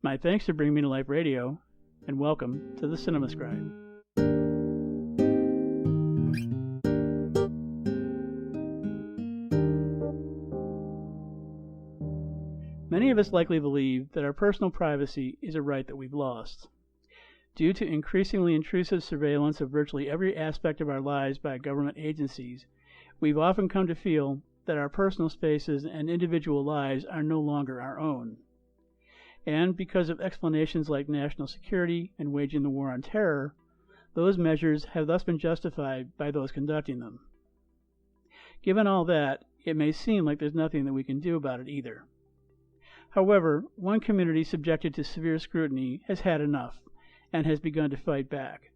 My thanks to Bring Me to Life Radio, and welcome to the Cinema Scribe. Many of us likely believe that our personal privacy is a right that we've lost. Due to increasingly intrusive surveillance of virtually every aspect of our lives by government agencies, we've often come to feel that our personal spaces and individual lives are no longer our own. And because of explanations like national security and waging the war on terror, those measures have thus been justified by those conducting them. Given all that, it may seem like there's nothing that we can do about it either. However, one community subjected to severe scrutiny has had enough and has begun to fight back,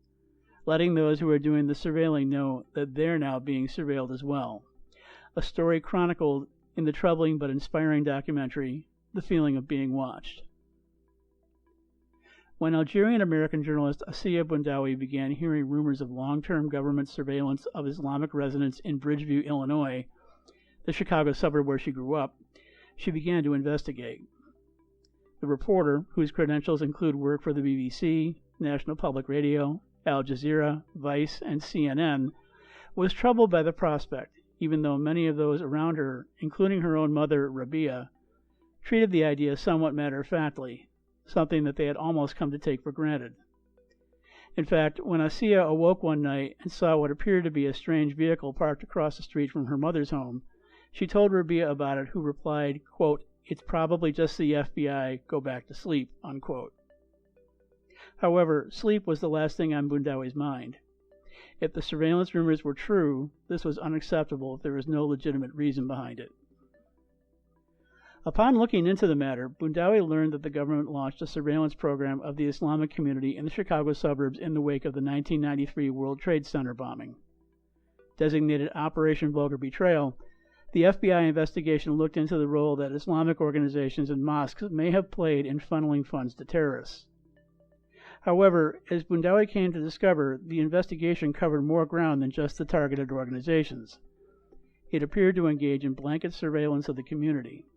letting those who are doing the surveilling know that they're now being surveilled as well. A story chronicled in the troubling but inspiring documentary, The Feeling of Being Watched. When Algerian-American journalist Assia Bendaoui began hearing rumors of long-term government surveillance of Islamic residents in Bridgeview, Illinois, the Chicago suburb where she grew up, she began to investigate. The reporter, whose credentials include work for the BBC, National Public Radio, Al Jazeera, Vice, and CNN, was troubled by the prospect, even though many of those around her, including her own mother, Rabia, treated the idea somewhat matter-of-factly, something that they had almost come to take for granted. In fact, when Assia awoke one night and saw what appeared to be a strange vehicle parked across the street from her mother's home, she told Rabia about it, who replied, quote, "It's probably just the FBI, go back to sleep," unquote. However, sleep was the last thing on Bendaoui's mind. If the surveillance rumors were true, this was unacceptable if there was no legitimate reason behind it. Upon looking into the matter, Bendaoui learned that the government launched a surveillance program of the Islamic community in the Chicago suburbs in the wake of the 1993 World Trade Center bombing. Designated Operation Vulgar Betrayal, the FBI investigation looked into the role that Islamic organizations and mosques may have played in funneling funds to terrorists. However, as Bendaoui came to discover, the investigation covered more ground than just the targeted organizations. It appeared to engage in blanket surveillance of the community.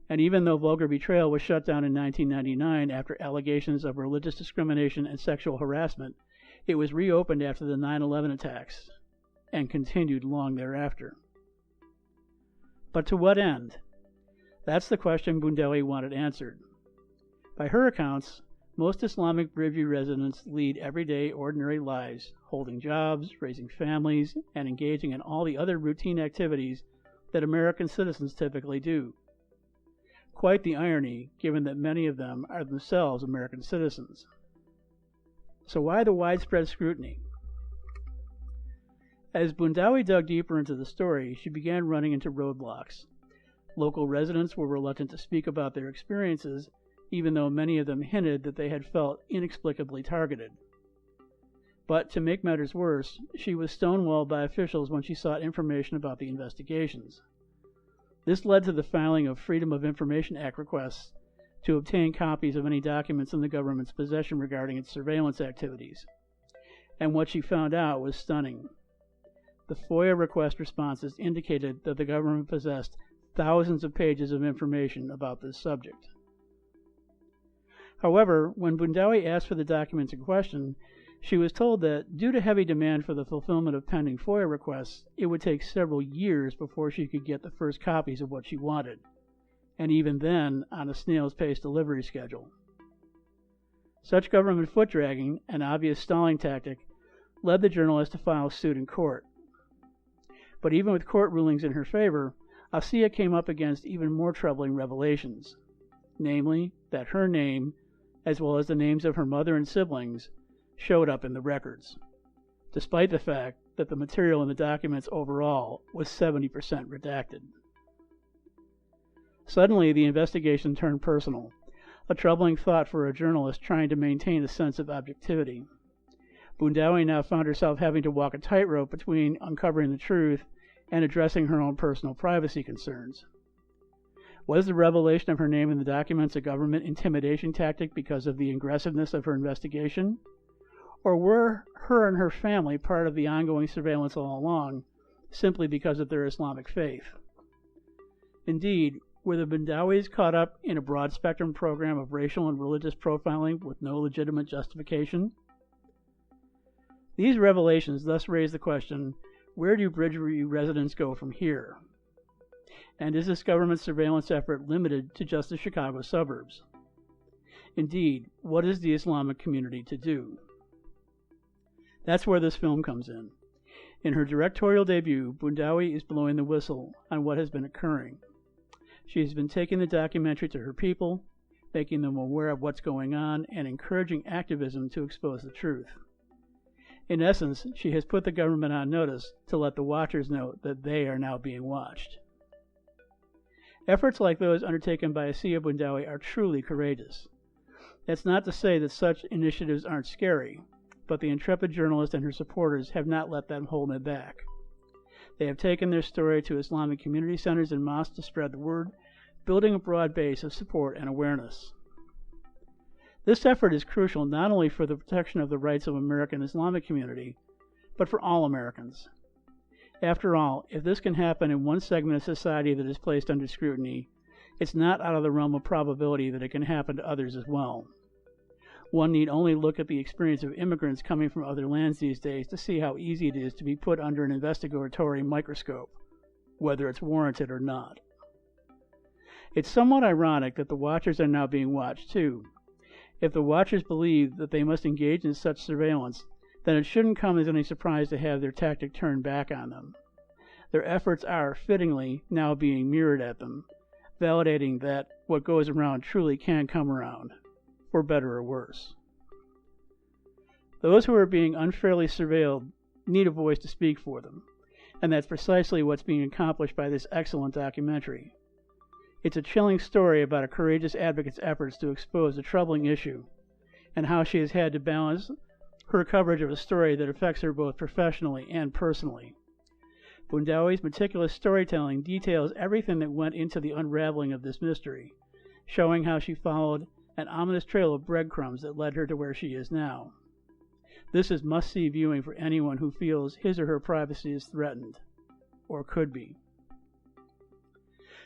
And even though Vulgar Betrayal was shut down in 1999 after allegations of religious discrimination and sexual harassment, it was reopened after the 9/11 attacks and continued long thereafter. But to what end? That's the question Bendaoui wanted answered. By her accounts, most Islamic Bridgeview residents lead everyday, ordinary lives, holding jobs, raising families, and engaging in all the other routine activities that American citizens typically do. Quite the irony, given that many of them are themselves American citizens. So why the widespread scrutiny? As Bendaoui dug deeper into the story, she began running into roadblocks. Local residents were reluctant to speak about their experiences, even though many of them hinted that they had felt inexplicably targeted. But to make matters worse, she was stonewalled by officials when she sought information about the investigations. This led to the filing of Freedom of Information Act requests to obtain copies of any documents in the government's possession regarding its surveillance activities. And what she found out was stunning. The FOIA request responses indicated that the government possessed thousands of pages of information about this subject. However, when Bendaoui asked for the documents in question, she was told that due to heavy demand for the fulfillment of pending FOIA requests, it would take several years before she could get the first copies of what she wanted, and even then on a snail's pace delivery schedule. Such government foot-dragging, an obvious stalling tactic, led the journalist to file suit in court. But even with court rulings in her favor, Assia came up against even more troubling revelations, namely that her name, as well as the names of her mother and siblings, showed up in the records, despite the fact that the material in the documents overall was 70% redacted. Suddenly, the investigation turned personal, a troubling thought for a journalist trying to maintain a sense of objectivity. Bendaoui now found herself having to walk a tightrope between uncovering the truth and addressing her own personal privacy concerns. Was the revelation of her name in the documents a government intimidation tactic because of the aggressiveness of her investigation? Or were her and her family part of the ongoing surveillance all along, simply because of their Islamic faith? Indeed, Were the Bendawis caught up in a broad-spectrum program of racial and religious profiling with no legitimate justification? These revelations thus raise the question, where do Bridgeview residents go from here? And is this government surveillance effort limited to just the Chicago suburbs? Indeed, what is the Islamic community to do? That's where this film comes in. In her directorial debut, Bendaoui is blowing the whistle on what has been occurring. She has been taking the documentary to her people, making them aware of what's going on, and encouraging activism to expose the truth. In essence, she has put the government on notice to let the watchers know that they are now being watched. Efforts like those undertaken by Assia Bendaoui are truly courageous. That's not to say that such initiatives aren't scary, but the intrepid journalist and her supporters have not let them hold it back. They have taken their story to Islamic community centers and mosques to spread the word, building a broad base of support and awareness. This effort is crucial not only for the protection of the rights of the American Islamic community, but for all Americans. After all, if this can happen in one segment of society that is placed under scrutiny, it's not out of the realm of probability that it can happen to others as well. One need only look at the experience of immigrants coming from other lands these days to see how easy it is to be put under an investigatory microscope, whether it's warranted or not. It's somewhat ironic that the watchers are now being watched too. If the watchers believe that they must engage in such surveillance, then it shouldn't come as any surprise to have their tactic turned back on them. Their efforts are, fittingly, now being mirrored at them, validating that what goes around truly can come around, for better or worse. Those who are being unfairly surveilled need a voice to speak for them, and that's precisely what's being accomplished by this excellent documentary. It's a chilling story about a courageous advocate's efforts to expose a troubling issue, and how she has had to balance her coverage of a story that affects her both professionally and personally. Bendaoui's meticulous storytelling details everything that went into the unraveling of this mystery, showing how she followed an ominous trail of breadcrumbs that led her to where she is now. This is must-see viewing for anyone who feels his or her privacy is threatened, or could be.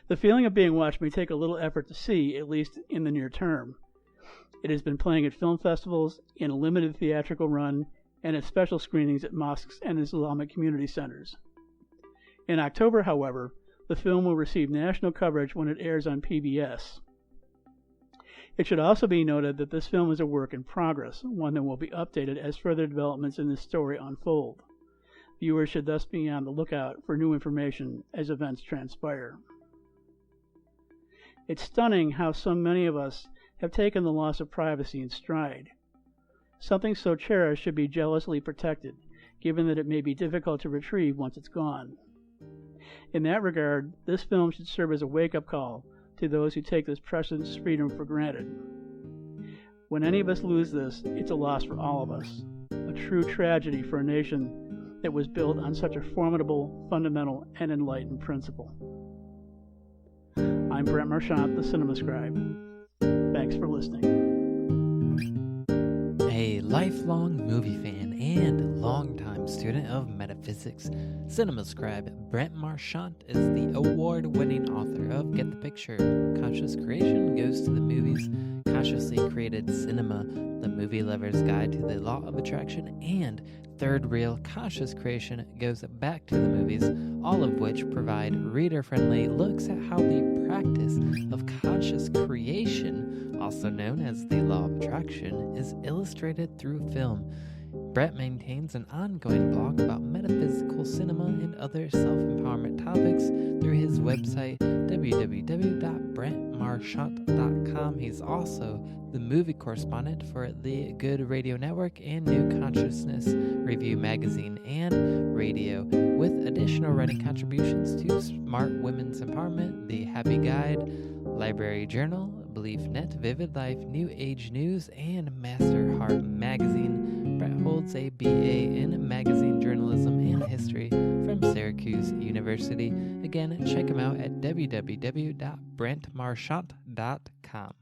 The feeling of being watched may take a little effort to see, at least in the near term. It has been playing at film festivals, in a limited theatrical run, and at special screenings at mosques and Islamic community centers. In October, however, the film will receive national coverage when it airs on PBS. It should also be noted that this film is a work in progress, one that will be updated as further developments in this story unfold. Viewers should thus be on the lookout for new information as events transpire. It's stunning how so many of us have taken the loss of privacy in stride. Something so cherished should be jealously protected, given that it may be difficult to retrieve once it's gone. In that regard, this film should serve as a wake-up call to those who take this precious freedom for granted. When any of us lose this, it's a loss for all of us, a true tragedy for a nation that was built on such a formidable, fundamental, and enlightened principle. I'm Brent Marchant, the Cinema Scribe. Thanks for listening. A lifelong movie fan and longtime student of metaphysics, Cinema Scribe Brent Marchant is the award-winning author of Get the Picture, Conscious Creation Goes to the Movies, Consciously Created Cinema, The Movie Lover's Guide to the Law of Attraction, and Third Reel Conscious Creation Goes Back to the Movies, all of which provide reader-friendly looks at how the practice of conscious creation, also known as the Law of Attraction, is illustrated through film. Brett maintains an ongoing blog about metaphysical cinema and other self-empowerment topics through his website, www.brentmarchant.com. He's also the movie correspondent for the Good Radio Network and New Consciousness Review magazine and radio, with additional writing contributions to Smart Women's Empowerment, The Happy Guide, Library Journal, BeliefNet, Vivid Life, New Age News, and Master Heart Magazine. Brett holds a BA in Magazine Journalism and History from Syracuse University. Again, check him out at www.brentmarchant.com.